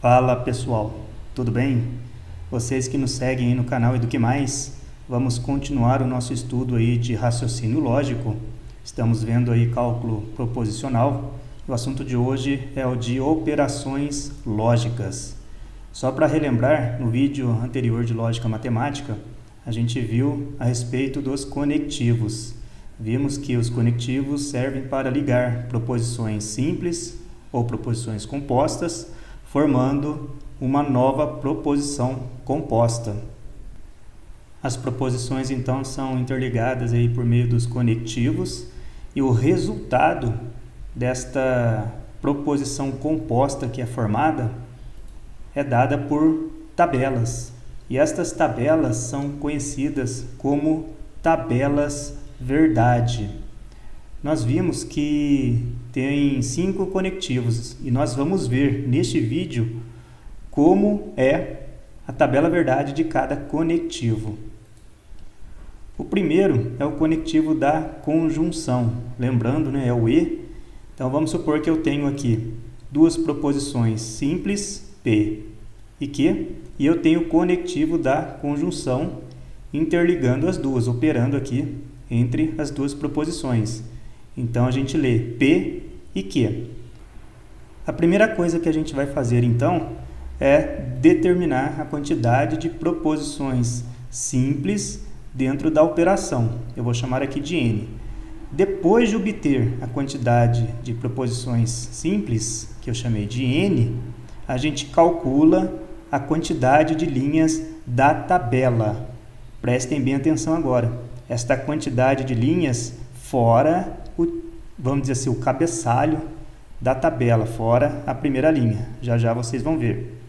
Fala pessoal, tudo bem? Vocês que nos seguem aí no canal EduqueMais, vamos continuar o nosso estudo aí de raciocínio lógico. Estamos vendo aí cálculo proposicional. O assunto de hoje é o de operações lógicas. Só para relembrar, no vídeo anterior de lógica matemática, a gente viu a respeito dos conectivos. Vimos que os conectivos servem para ligar proposições simples ou proposições compostas, formando uma nova proposição composta. As proposições então são interligadas aí por meio dos conectivos e o resultado desta proposição composta que é formada é dada por tabelas. E estas tabelas são conhecidas como tabelas verdade. Nós vimos que tem 5 conectivos e nós vamos ver neste vídeo como é a tabela verdade de cada conectivo. O primeiro é o conectivo da conjunção, lembrando, é o E. Então vamos supor que eu tenho aqui duas proposições simples, P e Q, e eu tenho o conectivo da conjunção interligando as duas, operando aqui entre as duas proposições. Então, a gente lê P e Q. A primeira coisa que a gente vai fazer, então, é determinar a quantidade de proposições simples dentro da operação. Eu vou chamar aqui de N. Depois de obter a quantidade de proposições simples, que eu chamei de N, a gente calcula a quantidade de linhas da tabela. Prestem bem atenção agora. Esta quantidade de linhas fora vamos dizer assim, o cabeçalho da tabela, fora a primeira linha. Já já vocês vão ver.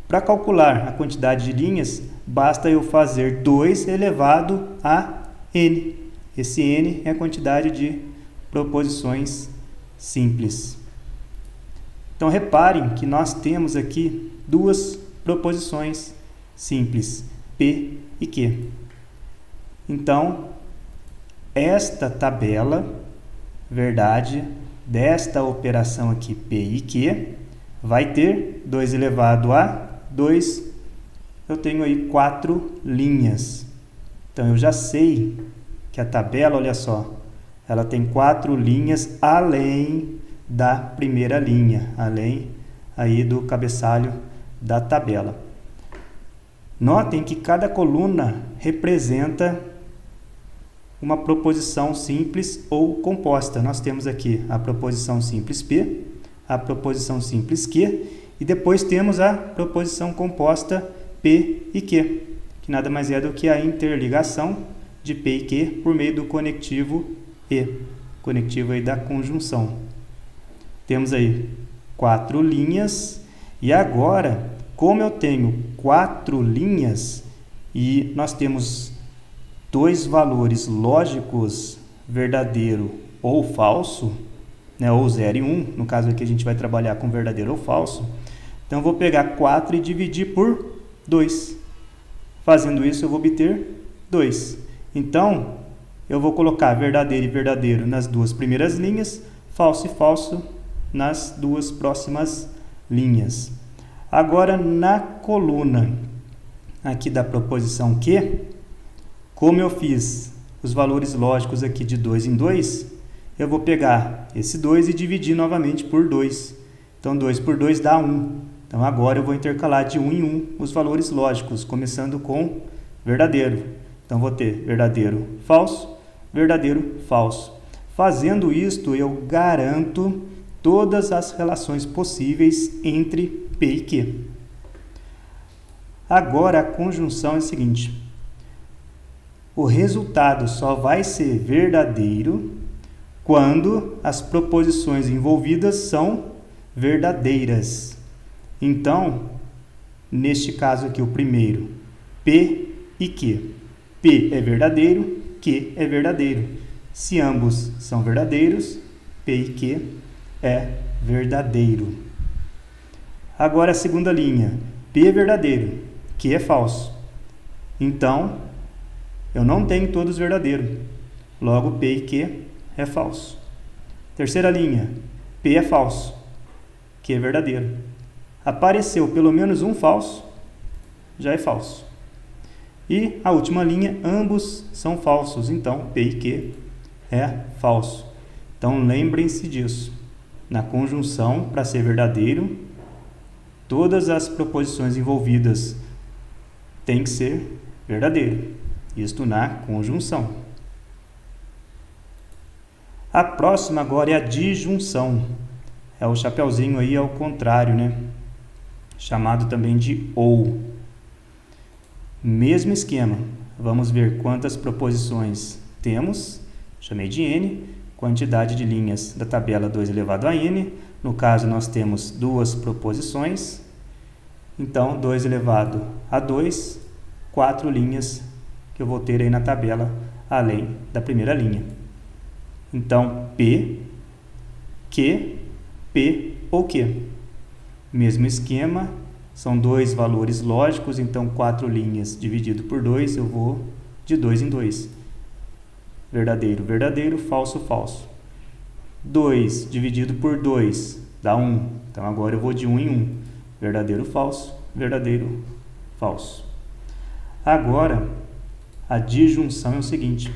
Para calcular a quantidade de linhas, basta eu fazer 2 elevado a n. Esse n é a quantidade de proposições simples. Então, reparem que nós temos aqui duas proposições simples, P e Q. Então, esta tabela verdade desta operação aqui P e Q vai ter 2 elevado a 2, eu tenho aí 4 linhas. Então, eu já sei que a tabela, olha só, ela tem 4 linhas além da primeira linha, além aí do cabeçalho da tabela. Notem que cada coluna representa uma proposição simples ou composta. Nós temos aqui a proposição simples P, a proposição simples Q, e depois temos a proposição composta P e Q, que nada mais é do que a interligação de P e Q por meio do conectivo E, conectivo aí da conjunção. Temos aí 4 linhas, e agora, como eu tenho 4 linhas e nós temos 2 valores lógicos, verdadeiro ou falso, ou 0 e 1, no caso aqui a gente vai trabalhar com verdadeiro ou falso, então eu vou pegar 4 e dividir por 2. Fazendo isso eu vou obter 2. Então, eu vou colocar verdadeiro e verdadeiro nas duas primeiras linhas, falso e falso nas duas próximas linhas. Agora, na coluna aqui da proposição Q, como eu fiz os valores lógicos aqui de 2 em 2, eu vou pegar esse 2 e dividir novamente por 2. Então, 2 por 2 dá 1. Então, agora eu vou intercalar de 1 em 1 os valores lógicos, começando com verdadeiro. Então, vou ter verdadeiro, falso, verdadeiro, falso. Fazendo isto, eu garanto todas as relações possíveis entre P e Q. Agora, a conjunção é a seguinte. O resultado só vai ser verdadeiro quando as proposições envolvidas são verdadeiras. Então, neste caso aqui, o primeiro, P e Q. P é verdadeiro, Q é verdadeiro. Se ambos são verdadeiros, P e Q é verdadeiro. Agora a segunda linha, P é verdadeiro, Q é falso. Então, eu não tenho todos verdadeiros. Logo, P e Q é falso. Terceira linha, P é falso, Q é verdadeiro. Apareceu pelo menos um falso, já é falso. E a última linha, ambos são falsos, então P e Q é falso. Então lembrem-se disso. Na conjunção, para ser verdadeiro, todas as proposições envolvidas têm que ser verdadeiro. Isto na conjunção. A próxima agora é a disjunção. É o chapeuzinho aí ao contrário, né? Chamado também de ou. Mesmo esquema. Vamos ver quantas proposições temos. Chamei de N. Quantidade de linhas da tabela 2 elevado a N. No caso, nós temos duas proposições. Então, 2 elevado a 2, 4 linhas que eu vou ter aí na tabela, além da primeira linha. Então, P, Q, P ou Q. Mesmo esquema, são dois valores lógicos, então 4 linhas dividido por 2, eu vou de 2 em 2. Verdadeiro, verdadeiro, falso, falso. 2 dividido por 2 dá 1, então agora eu vou de 1 em 1. Verdadeiro, falso, verdadeiro, falso. Agora, a disjunção é o seguinte: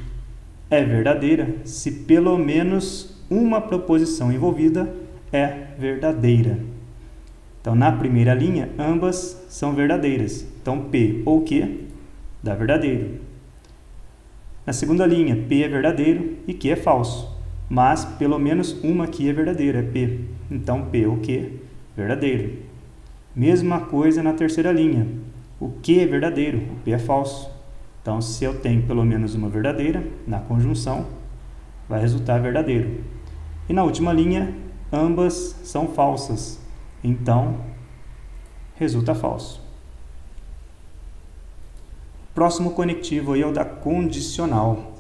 é verdadeira se pelo menos uma proposição envolvida é verdadeira. Então, na primeira linha, ambas são verdadeiras. Então, P ou Q dá verdadeiro. Na segunda linha, P é verdadeiro e Q é falso. Mas, pelo menos uma aqui é verdadeira, é P. Então, P ou Q, verdadeiro. Mesma coisa na terceira linha. O Q é verdadeiro, o P é falso. Então, se eu tenho pelo menos uma verdadeira, na conjunção, vai resultar verdadeiro. E na última linha, ambas são falsas. Então, resulta falso. Próximo conectivo aí é o da condicional.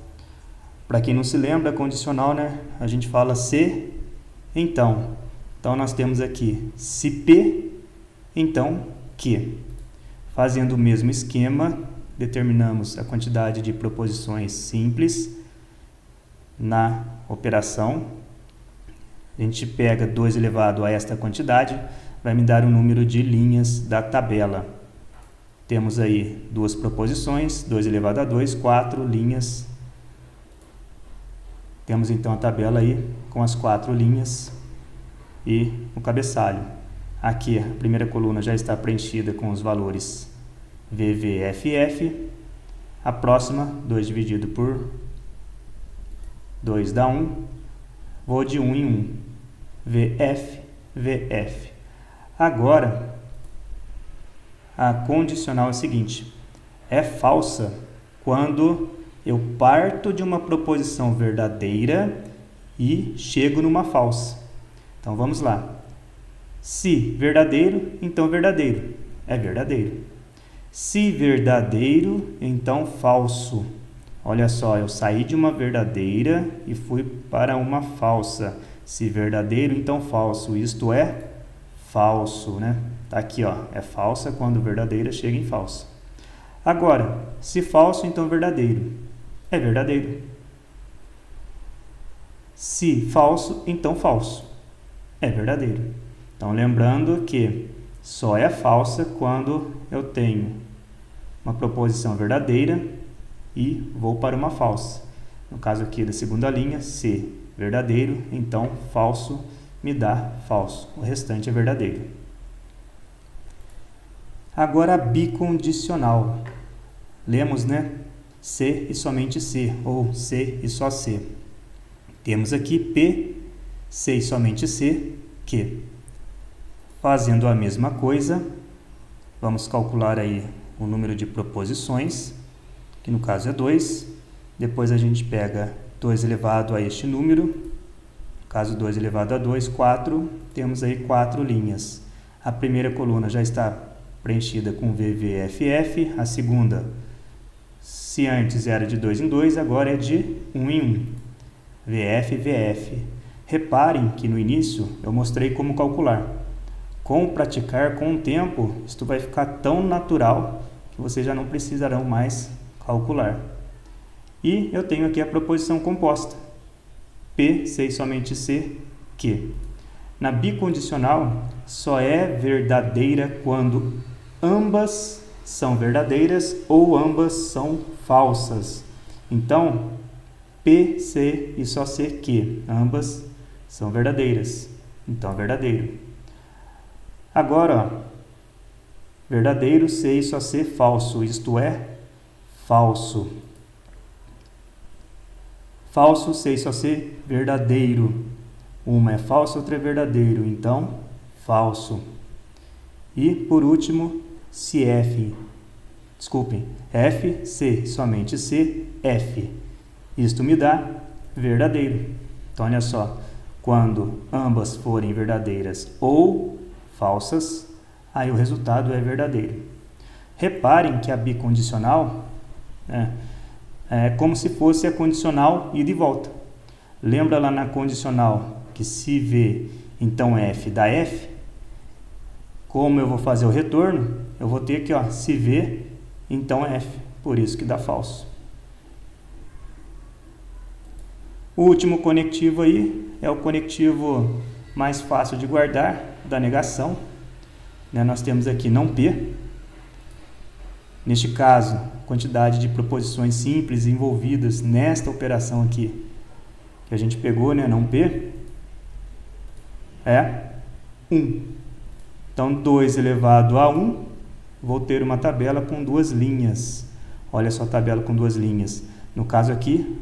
Para quem não se lembra, condicional, né? A gente fala se, então. Então, nós temos aqui se P, então Q. Fazendo o mesmo esquema, determinamos a quantidade de proposições simples na operação. A gente pega 2 elevado a esta quantidade, vai me dar o número de linhas da tabela. Temos aí duas proposições, 2 elevado a 2, 4 linhas. Temos então a tabela aí com as 4 linhas e o cabeçalho. Aqui a primeira coluna já está preenchida com os valores VVFF. A próxima, 2 dividido por 2 dá 1. Vou de 1 em 1. VF, VF. Agora, a condicional é a seguinte: é falsa quando eu parto de uma proposição verdadeira e chego numa falsa. Então, vamos lá. Se verdadeiro, então verdadeiro. É verdadeiro. Se verdadeiro, então falso. Olha só, eu saí de uma verdadeira e fui para uma falsa. Se verdadeiro, então falso. Isto é falso, né? Tá aqui, ó. É falsa quando verdadeira chega em falsa. Agora, se falso, então verdadeiro. É verdadeiro. Se falso, então falso. É verdadeiro. Então, lembrando que só é falsa quando eu tenho uma proposição verdadeira e vou para uma falsa. No caso aqui da segunda linha, se verdadeiro, então falso me dá falso. O restante é verdadeiro. Agora a bicondicional. Lemos, né? Se e somente se, ou se e só se. Temos aqui P, se e somente se, Q. Fazendo a mesma coisa, vamos calcular aí o número de proposições, que no caso é 2. Depois a gente pega 2 elevado a este número, no caso 2 elevado a 2, 4. Temos aí 4 linhas. A primeira coluna já está preenchida com VVFF, a segunda, se antes era de 2 em 2, agora é de 1 em 1. VF, VF. Reparem que no início eu mostrei como calcular. Com o praticar, com o tempo, isto vai ficar tão natural que vocês já não precisarão mais calcular. E eu tenho aqui a proposição composta. P, se e somente se, Q. Na bicondicional, só é verdadeira quando ambas são verdadeiras ou ambas são falsas. Então, P, C e só C, Q. Ambas são verdadeiras. Então, é verdadeiro. Agora, ó, verdadeiro, C e só C, falso. Isto é, falso. Falso, C e só C, verdadeiro. Uma é falsa, outra é verdadeiro. Então, falso. E, por último, se F. Desculpem, F, C, somente C, F. Isto me dá verdadeiro. Então, olha só. Quando ambas forem verdadeiras ou falsas, aí o resultado é verdadeiro. Reparem que a bicondicional é como se fosse a condicional ida e volta. Lembra lá na condicional que se V, então F dá F? Como eu vou fazer o retorno, eu vou ter aqui, ó, se V, então F. Por isso que dá falso. O último conectivo aí é o conectivo mais fácil de guardar, da negação. Nós temos aqui não P. Neste caso, quantidade de proposições simples envolvidas nesta operação aqui, que a gente pegou, não P, é 1. Então, 2 elevado a 1, vou ter uma tabela com duas linhas. Olha só a tabela com duas linhas. No caso aqui,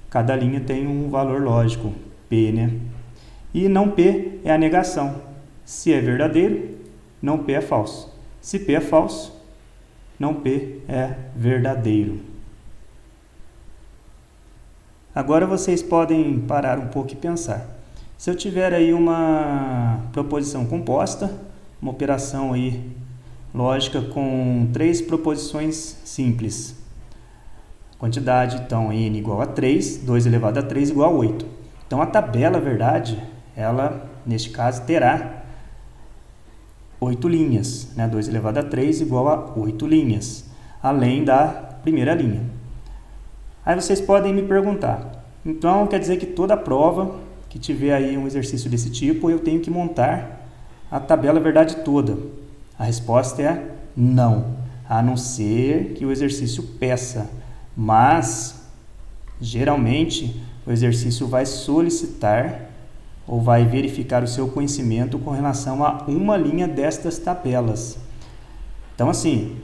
cada linha tem um valor lógico, P, E não P é a negação. Se é verdadeiro, não P é falso. Se P é falso, não P é verdadeiro. Agora vocês podem parar um pouco e pensar. Se eu tiver aí uma proposição composta, uma operação aí lógica com 3 proposições simples. Quantidade, então, n igual a 3, 2 elevado a 3 igual a 8. Então, a tabela, verdade, ela, neste caso, terá 8 linhas. 2 elevado a 3 igual a 8 linhas, além da primeira linha. Aí vocês podem me perguntar, então quer dizer que toda prova que tiver aí um exercício desse tipo, eu tenho que montar a tabela verdade toda? A resposta é não, a não ser que o exercício peça. Mas, geralmente, o exercício vai solicitar ou vai verificar o seu conhecimento com relação a uma linha destas tabelas. Então, assim,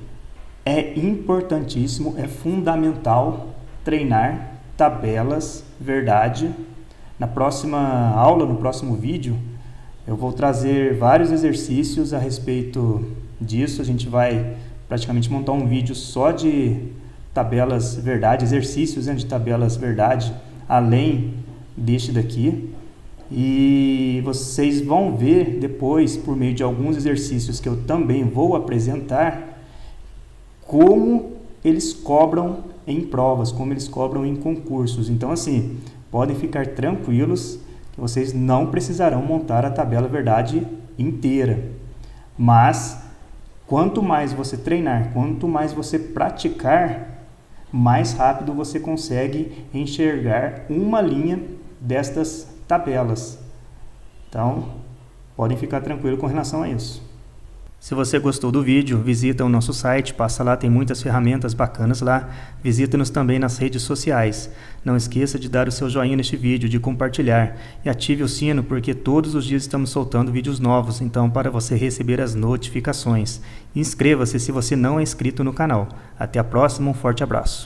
é importantíssimo, é fundamental treinar tabelas verdade. Na próxima aula, no próximo vídeo, eu vou trazer vários exercícios a respeito disso. A gente vai praticamente montar um vídeo só de tabelas verdade, exercícios de tabelas verdade, além deste daqui. E vocês vão ver depois, por meio de alguns exercícios que eu também vou apresentar, como eles cobram em provas, como eles cobram em concursos. Então, assim, podem ficar tranquilos que vocês não precisarão montar a tabela verdade inteira. Mas, quanto mais você treinar, quanto mais você praticar, mais rápido você consegue enxergar uma linha destas tabelas. Então, podem ficar tranquilos com relação a isso. Se você gostou do vídeo, visita o nosso site, passa lá, tem muitas ferramentas bacanas lá. Visita-nos também nas redes sociais. Não esqueça de dar o seu joinha neste vídeo, de compartilhar e ative o sino, porque todos os dias estamos soltando vídeos novos, então para você receber as notificações. Inscreva-se se você não é inscrito no canal. Até a próxima, um forte abraço.